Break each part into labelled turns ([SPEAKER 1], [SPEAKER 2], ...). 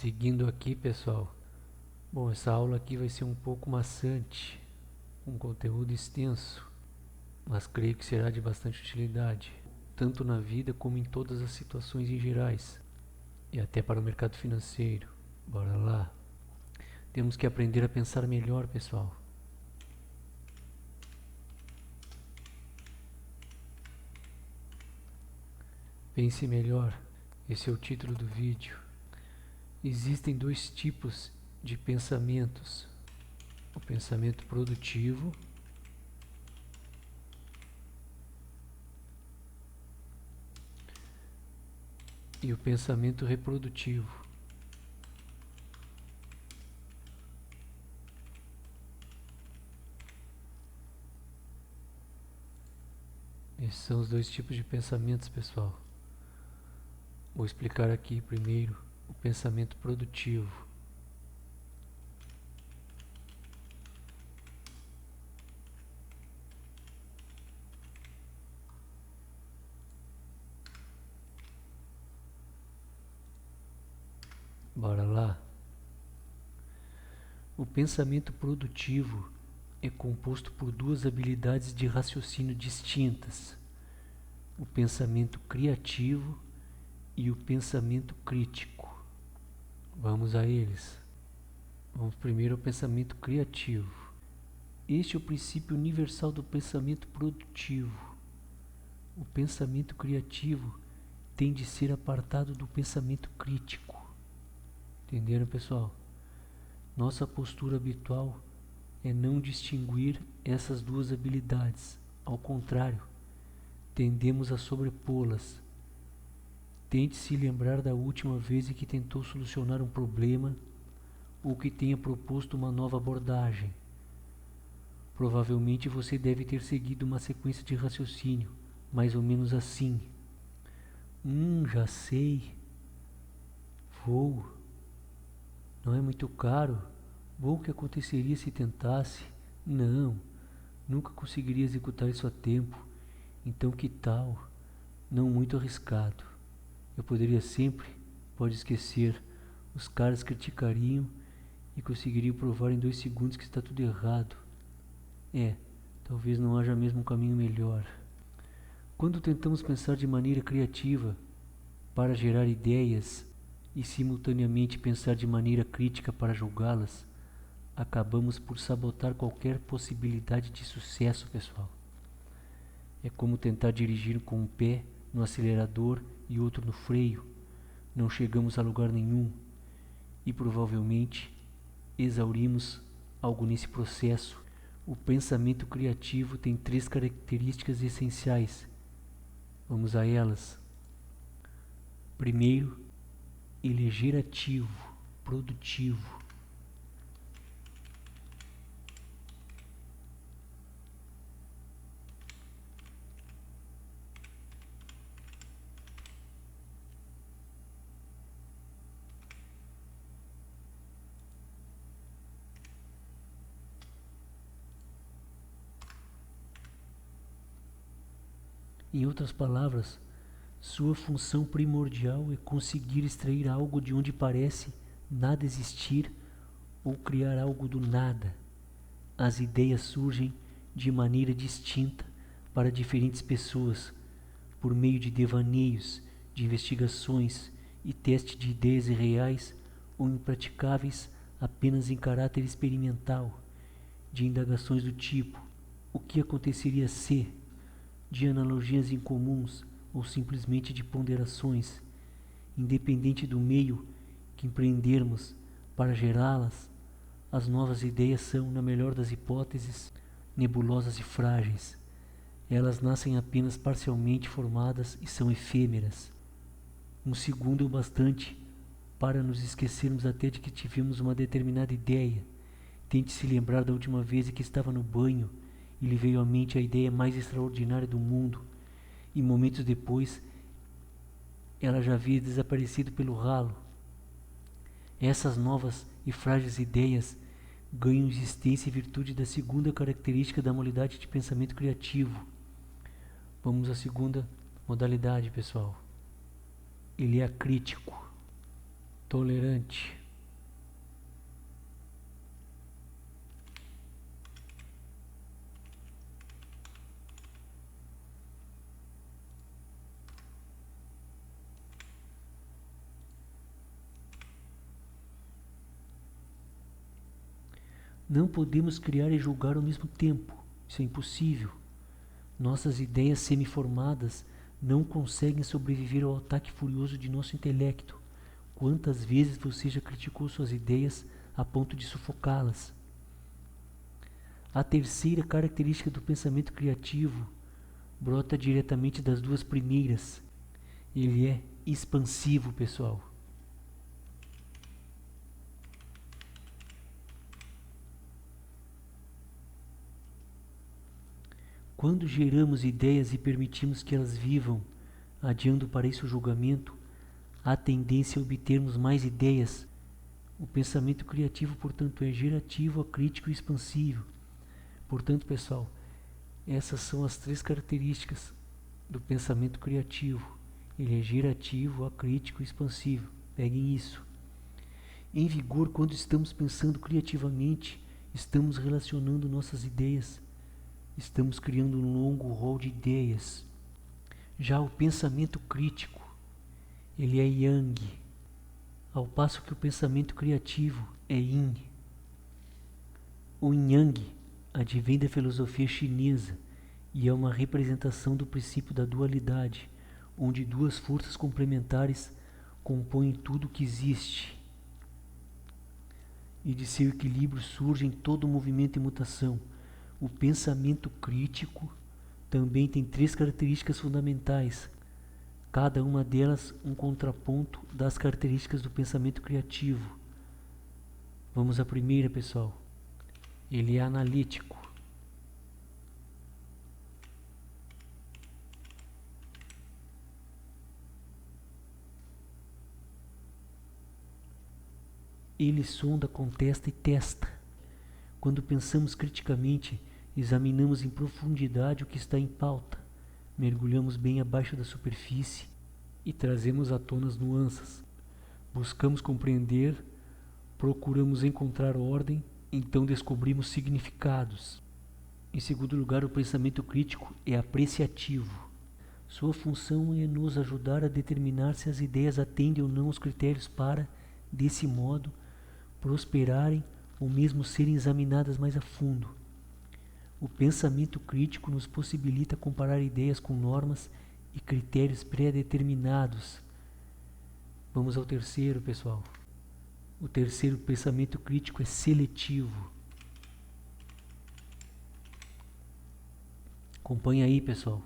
[SPEAKER 1] Seguindo aqui, pessoal. Bom, essa aula aqui vai ser um pouco maçante, um conteúdo extenso, mas creio que será de bastante utilidade, tanto na vida como em todas as situações em gerais, e até para o mercado financeiro. Bora lá. Temos que aprender a pensar melhor, pessoal. Pense melhor. Esse é o título do vídeo. Existem dois tipos de pensamentos: o pensamento produtivo e o pensamento reprodutivo. Esses são os dois tipos de pensamentos, pessoal. Vou explicar aqui primeiro o pensamento produtivo. Bora lá. O pensamento produtivo é composto por duas habilidades de raciocínio distintas: o pensamento criativo e o pensamento crítico. Vamos a eles. Vamos primeiro ao pensamento criativo. Este é o princípio universal do pensamento produtivo. O pensamento criativo tem de ser apartado do pensamento crítico. Entenderam, pessoal? Nossa postura habitual é não distinguir essas duas habilidades. Ao contrário, tendemos a sobrepô-las. Tente se lembrar da última vez em que tentou solucionar um problema ou que tenha proposto uma nova abordagem. Provavelmente você deve ter seguido uma sequência de raciocínio, mais ou menos assim: já sei. Vou. Não é muito caro? Bom, o que aconteceria se tentasse? Não, nunca conseguiria executar isso a tempo. Então que tal? Não muito arriscado. Eu poderia sempre, pode esquecer, os caras criticariam e conseguiriam provar em 2 segundos que está tudo errado. Talvez não haja mesmo um caminho melhor. Quando tentamos pensar de maneira criativa para gerar ideias e simultaneamente pensar de maneira crítica para julgá-las, acabamos por sabotar qualquer possibilidade de sucesso, pessoal. É como tentar dirigir com um pé no acelerador e outro no freio. Não chegamos a lugar nenhum e provavelmente exaurimos algo nesse processo. O pensamento criativo tem 3 características essenciais. Vamos a elas. Primeiro, ele é gerativo, produtivo. Em outras palavras, sua função primordial é conseguir extrair algo de onde parece nada existir ou criar algo do nada. As ideias surgem de maneira distinta para diferentes pessoas, por meio de devaneios, de investigações e teste de ideias irreais ou impraticáveis apenas em caráter experimental, de indagações do tipo: o que aconteceria se? De analogias incomuns ou simplesmente de ponderações. Independente do meio que empreendermos para gerá-las, as novas ideias são, na melhor das hipóteses, nebulosas e frágeis. Elas nascem apenas parcialmente formadas e são efêmeras. Um segundo é o bastante para nos esquecermos até de que tivemos uma determinada ideia. Tente se lembrar da última vez em que estava no banho e lhe veio à mente a ideia mais extraordinária do mundo, e momentos depois ela já havia desaparecido pelo ralo. Essas novas e frágeis ideias ganham existência em virtude da segunda característica da modalidade de pensamento criativo. Vamos à segunda modalidade, pessoal. Ele é acrítico. tolerante. Não podemos criar e julgar ao mesmo tempo. Isso é impossível. Nossas ideias semi-formadas não conseguem sobreviver ao ataque furioso de nosso intelecto. Quantas vezes você já criticou suas ideias a ponto de sufocá-las? A terceira característica do pensamento criativo brota diretamente das duas primeiras. Ele é expansivo, pessoal. Quando geramos ideias e permitimos que elas vivam, adiando para isso o julgamento, há tendência a obtermos mais ideias. O pensamento criativo, portanto, é gerativo, acrítico e expansivo. Portanto, pessoal, essas são as três características do pensamento criativo. Ele é gerativo, acrítico e expansivo. Peguem isso. Em vigor, quando estamos pensando criativamente, estamos relacionando nossas ideias. Estamos criando um longo rol de ideias. Já o pensamento crítico, ele é yang, ao passo que o pensamento criativo é yin. O yang advém da filosofia chinesa e é uma representação do princípio da dualidade, onde duas forças complementares compõem tudo que existe. E de seu equilíbrio surge todo movimento e mutação. O pensamento crítico também tem três características fundamentais, cada uma delas um contraponto das características do pensamento criativo. Vamos à primeira, pessoal. Ele é analítico. Ele sonda, contesta e testa. Quando pensamos criticamente, examinamos em profundidade o que está em pauta, mergulhamos bem abaixo da superfície e trazemos à tona as nuances. Buscamos compreender, procuramos encontrar ordem, então descobrimos significados. Em segundo lugar, o pensamento crítico é apreciativo. Sua função é nos ajudar a determinar se as ideias atendem ou não aos critérios para, desse modo, prosperarem ou mesmo serem examinadas mais a fundo. O pensamento crítico nos possibilita comparar ideias com normas e critérios pré-determinados. Vamos ao terceiro, pessoal. O terceiro pensamento crítico é seletivo. Acompanhe aí, pessoal.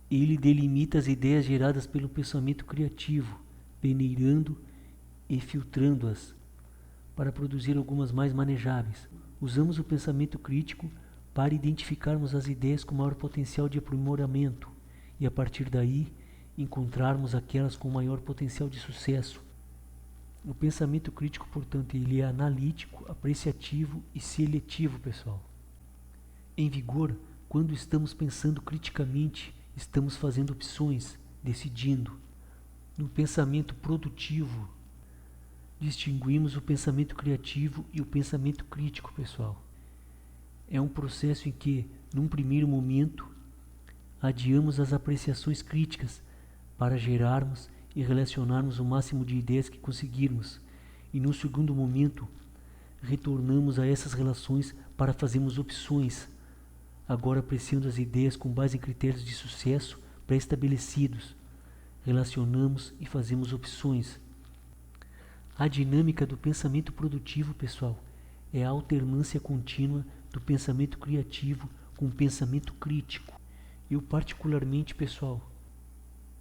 [SPEAKER 1] Ele delimita as ideias geradas pelo pensamento criativo, peneirando e filtrando-as para produzir algumas mais manejáveis. Usamos o pensamento crítico para identificarmos as ideias com maior potencial de aprimoramento e, a partir daí, encontrarmos aquelas com maior potencial de sucesso. O pensamento crítico, portanto, ele é analítico, apreciativo e seletivo, pessoal. Em vigor, quando estamos pensando criticamente, estamos fazendo opções, decidindo. No pensamento produtivo, distinguimos o pensamento criativo e o pensamento crítico, pessoal. É um processo em que, num primeiro momento, adiamos as apreciações críticas para gerarmos e relacionarmos o máximo de ideias que conseguirmos, e num segundo momento, retornamos a essas relações para fazermos opções, agora apreciando as ideias com base em critérios de sucesso pré-estabelecidos. Relacionamos e fazemos opções. A dinâmica do pensamento produtivo, pessoal, é a alternância contínua do pensamento criativo com o pensamento crítico. Eu particularmente, pessoal,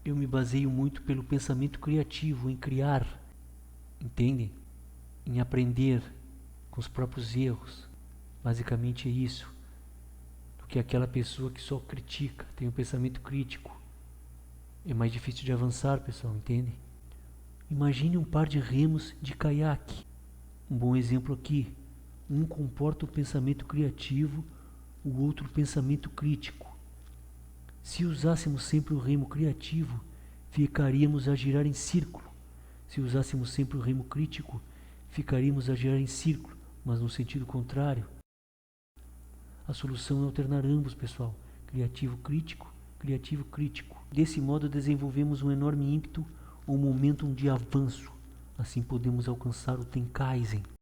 [SPEAKER 1] eu me baseio muito pelo pensamento criativo, em criar, entendem? Em aprender com os próprios erros. Basicamente é isso. Do que aquela pessoa que só critica, tem um pensamento crítico. É mais difícil de avançar, pessoal, entende? Imagine um par de remos de caiaque. Um bom exemplo aqui. Um comporta o pensamento criativo, o outro o pensamento crítico. Se usássemos sempre o remo criativo, ficaríamos a girar em círculo. Se usássemos sempre o remo crítico, ficaríamos a girar em círculo, mas no sentido contrário. A solução é alternar ambos, pessoal. Criativo crítico, criativo crítico. Desse modo desenvolvemos um enorme ímpeto ou momentum de avanço. Assim podemos alcançar o Tenkaizen.